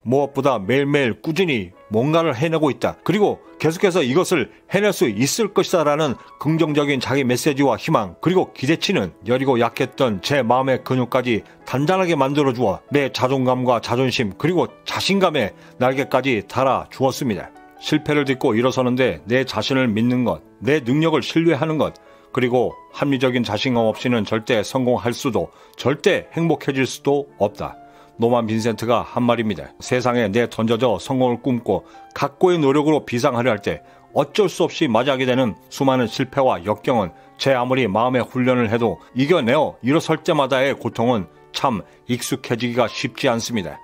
무엇보다 매일매일 꾸준히 뭔가를 해내고 있다. 그리고 계속해서 이것을 해낼 수 있을 것이다 라는 긍정적인 자기 메시지와 희망, 그리고 기대치는 여리고 약했던 제 마음의 근육까지 단단하게 만들어주어 내 자존감과 자존심, 그리고 자신감의 날개까지 달아주었습니다. 실패를 딛고 일어서는데 내 자신을 믿는 것, 내 능력을 신뢰하는 것, 그리고 합리적인 자신감 없이는 절대 성공할 수도, 절대 행복해질 수도 없다. 노만 빈센트가 한 말입니다. 세상에 내 던져져 성공을 꿈고 각고의 노력으로 비상하려 할 때 어쩔 수 없이 맞이하게 되는 수많은 실패와 역경은 제 아무리 마음의 훈련을 해도 이겨내어 일어설 때마다의 고통은 참 익숙해지기가 쉽지 않습니다.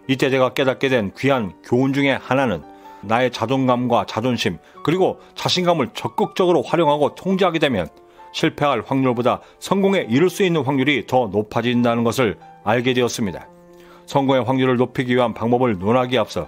이때 제가 깨닫게 된 귀한 교훈 중에 하나는 나의 자존감과 자존심, 그리고 자신감을 적극적으로 활용하고 통제하게 되면 실패할 확률보다 성공에 이를 수 있는 확률이 더 높아진다는 것을 알게 되었습니다. 성공의 확률을 높이기 위한 방법을 논하기에 앞서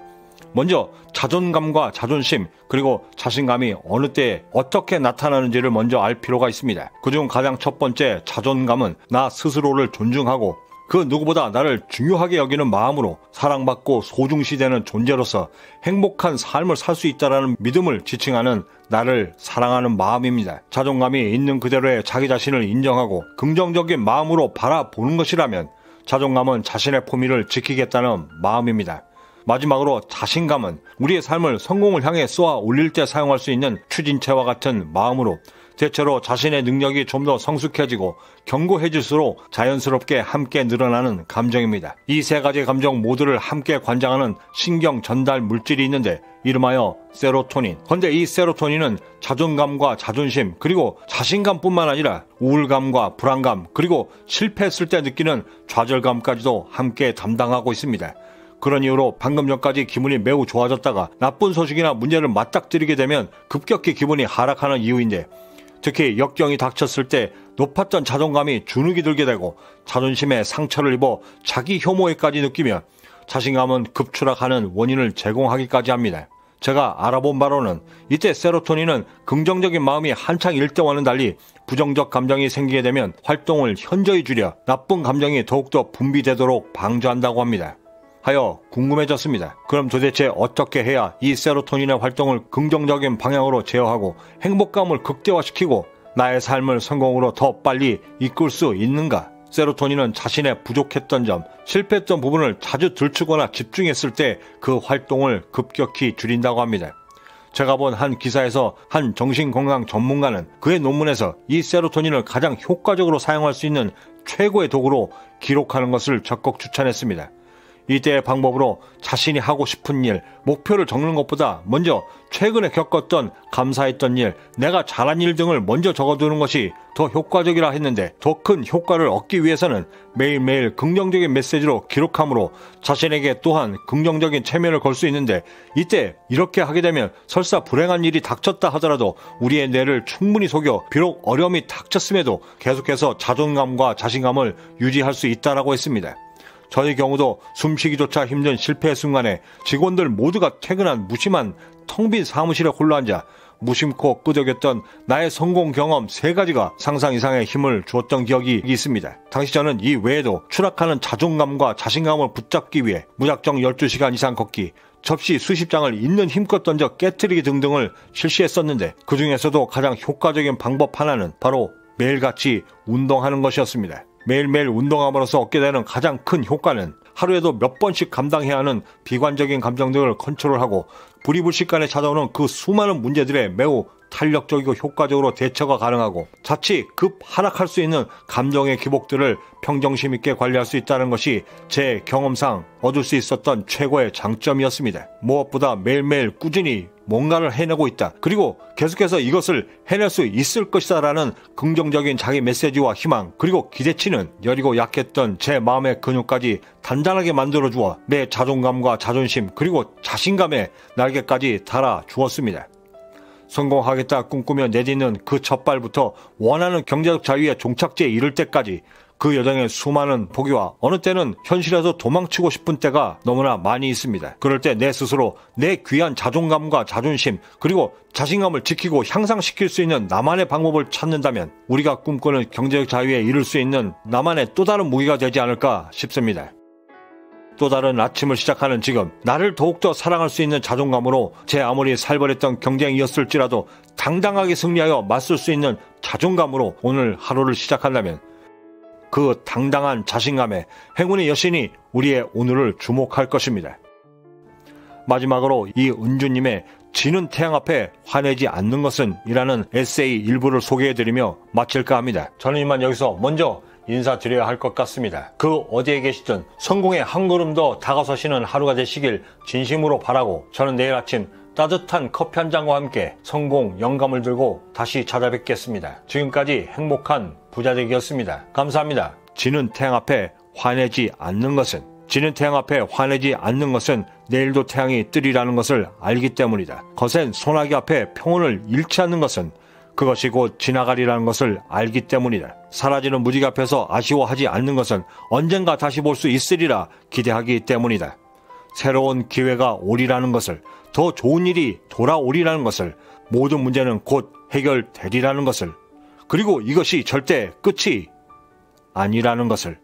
먼저 자존감과 자존심, 그리고 자신감이 어느 때에 어떻게 나타나는지를 먼저 알 필요가 있습니다. 그중 가장 첫 번째 자존감은 나 스스로를 존중하고 그 누구보다 나를 중요하게 여기는 마음으로 사랑받고 소중시되는 존재로서 행복한 삶을 살 수 있다는 믿음을 지칭하는 나를 사랑하는 마음입니다. 자존감이 있는 그대로의 자기 자신을 인정하고 긍정적인 마음으로 바라보는 것이라면 자존감은 자신의 품위를 지키겠다는 마음입니다. 마지막으로 자신감은 우리의 삶을 성공을 향해 쏘아 올릴 때 사용할 수 있는 추진체와 같은 마음으로 대체로 자신의 능력이 좀 더 성숙해지고 견고해질수록 자연스럽게 함께 늘어나는 감정입니다. 이 세 가지 감정 모두를 함께 관장하는 신경 전달 물질이 있는데 이름하여 세로토닌. 그런데 이 세로토닌은 자존감과 자존심, 그리고 자신감뿐만 아니라 우울감과 불안감, 그리고 실패했을 때 느끼는 좌절감까지도 함께 담당하고 있습니다. 그런 이유로 방금 전까지 기분이 매우 좋아졌다가 나쁜 소식이나 문제를 맞닥뜨리게 되면 급격히 기분이 하락하는 이유인데, 특히 역경이 닥쳤을 때 높았던 자존감이 주눅이 들게 되고 자존심에 상처를 입어 자기 혐오에까지 느끼며 자신감은 급추락하는 원인을 제공하기까지 합니다. 제가 알아본 바로는 이때 세로토닌은 긍정적인 마음이 한창일 때와는 달리 부정적 감정이 생기게 되면 활동을 현저히 줄여 나쁜 감정이 더욱더 분비되도록 방조한다고 합니다. 하여 궁금해졌습니다. 그럼 도대체 어떻게 해야 이 세로토닌의 활동을 긍정적인 방향으로 제어하고 행복감을 극대화시키고 나의 삶을 성공으로 더 빨리 이끌 수 있는가? 세로토닌은 자신의 부족했던 점, 실패했던 부분을 자주 들추거나 집중했을 때 그 활동을 급격히 줄인다고 합니다. 제가 본 한 기사에서 한 정신건강 전문가는 그의 논문에서 이 세로토닌을 가장 효과적으로 사용할 수 있는 최고의 도구로 기록하는 것을 적극 추천했습니다. 이때의 방법으로 자신이 하고 싶은 일, 목표를 적는 것보다 먼저 최근에 겪었던 감사했던 일, 내가 잘한 일 등을 먼저 적어두는 것이 더 효과적이라 했는데, 더 큰 효과를 얻기 위해서는 매일매일 긍정적인 메시지로 기록함으로 자신에게 또한 긍정적인 체면을 걸 수 있는데, 이때 이렇게 하게 되면 설사 불행한 일이 닥쳤다 하더라도 우리의 뇌를 충분히 속여 비록 어려움이 닥쳤음에도 계속해서 자존감과 자신감을 유지할 수 있다라고 했습니다. 저의 경우도 숨쉬기조차 힘든 실패의 순간에 직원들 모두가 퇴근한 무심한 텅 빈 사무실에 홀로앉아 무심코 끄덕였던 나의 성공 경험 3가지가 상상 이상의 힘을 주었던 기억이 있습니다. 당시 저는 이 외에도 추락하는 자존감과 자신감을 붙잡기 위해 무작정 12시간 이상 걷기, 접시 수십 장을 있는 힘껏 던져 깨트리기 등등을 실시했었는데, 그 중에서도 가장 효과적인 방법 하나는 바로 매일같이 운동하는 것이었습니다. 매일매일 운동함으로써 얻게 되는 가장 큰 효과는 하루에도 몇 번씩 감당해야 하는 비관적인 감정들을 컨트롤하고 불이불식간에 찾아오는 그 수많은 문제들에 매우 탄력적이고 효과적으로 대처가 가능하고 자칫 급 하락할 수 있는 감정의 기복들을 평정심 있게 관리할 수 있다는 것이 제 경험상 얻을 수 있었던 최고의 장점이었습니다. 무엇보다 매일매일 꾸준히 뭔가를 해내고 있다. 그리고 계속해서 이것을 해낼 수 있을 것이다 라는 긍정적인 자기 메시지와 희망, 그리고 기대치는 여리고 약했던 제 마음의 근육까지 단단하게 만들어주어 내 자존감과 자존심, 그리고 자신감의 날개까지 달아주었습니다. 성공하겠다 꿈꾸며 내딛는 그 첫 발부터 원하는 경제적 자유의 종착지에 이를 때까지 그 여정의 수많은 포기와 어느 때는 현실에서 도망치고 싶은 때가 너무나 많이 있습니다. 그럴 때 내 스스로 내 귀한 자존감과 자존심, 그리고 자신감을 지키고 향상시킬 수 있는 나만의 방법을 찾는다면 우리가 꿈꾸는 경제적 자유에 이를 수 있는 나만의 또 다른 무기가 되지 않을까 싶습니다. 또 다른 아침을 시작하는 지금, 나를 더욱더 사랑할 수 있는 자존감으로 제 아무리 살벌했던 경쟁이었을지라도 당당하게 승리하여 맞설 수 있는 자존감으로 오늘 하루를 시작한다면 그 당당한 자신감에 행운의 여신이 우리의 오늘을 주목할 것입니다. 마지막으로 이 은주님의 지는 태양 앞에 화내지 않는 것은 이라는 에세이 일부를 소개해드리며 마칠까 합니다. 저는 이만 여기서 먼저 인사드려야 할 것 같습니다. 그 어디에 계시든 성공에 한 걸음 더 다가서시는 하루가 되시길 진심으로 바라고, 저는 내일 아침 따뜻한 커피 한 잔과 함께 성공 영감을 들고 다시 찾아뵙겠습니다. 지금까지 행복한 부자되기였습니다. 감사합니다. 지는 태양 앞에 화내지 않는 것은, 지는 태양 앞에 화내지 않는 것은 내일도 태양이 뜨리라는 것을 알기 때문이다. 거센 소나기 앞에 평온을 잃지 않는 것은 그것이 곧 지나가리라는 것을 알기 때문이다. 사라지는 무지개 앞에서 아쉬워하지 않는 것은 언젠가 다시 볼 수 있으리라 기대하기 때문이다. 새로운 기회가 오리라는 것을, 더 좋은 일이 돌아오리라는 것을, 모든 문제는 곧 해결되리라는 것을, 그리고 이것이 절대 끝이 아니라는 것을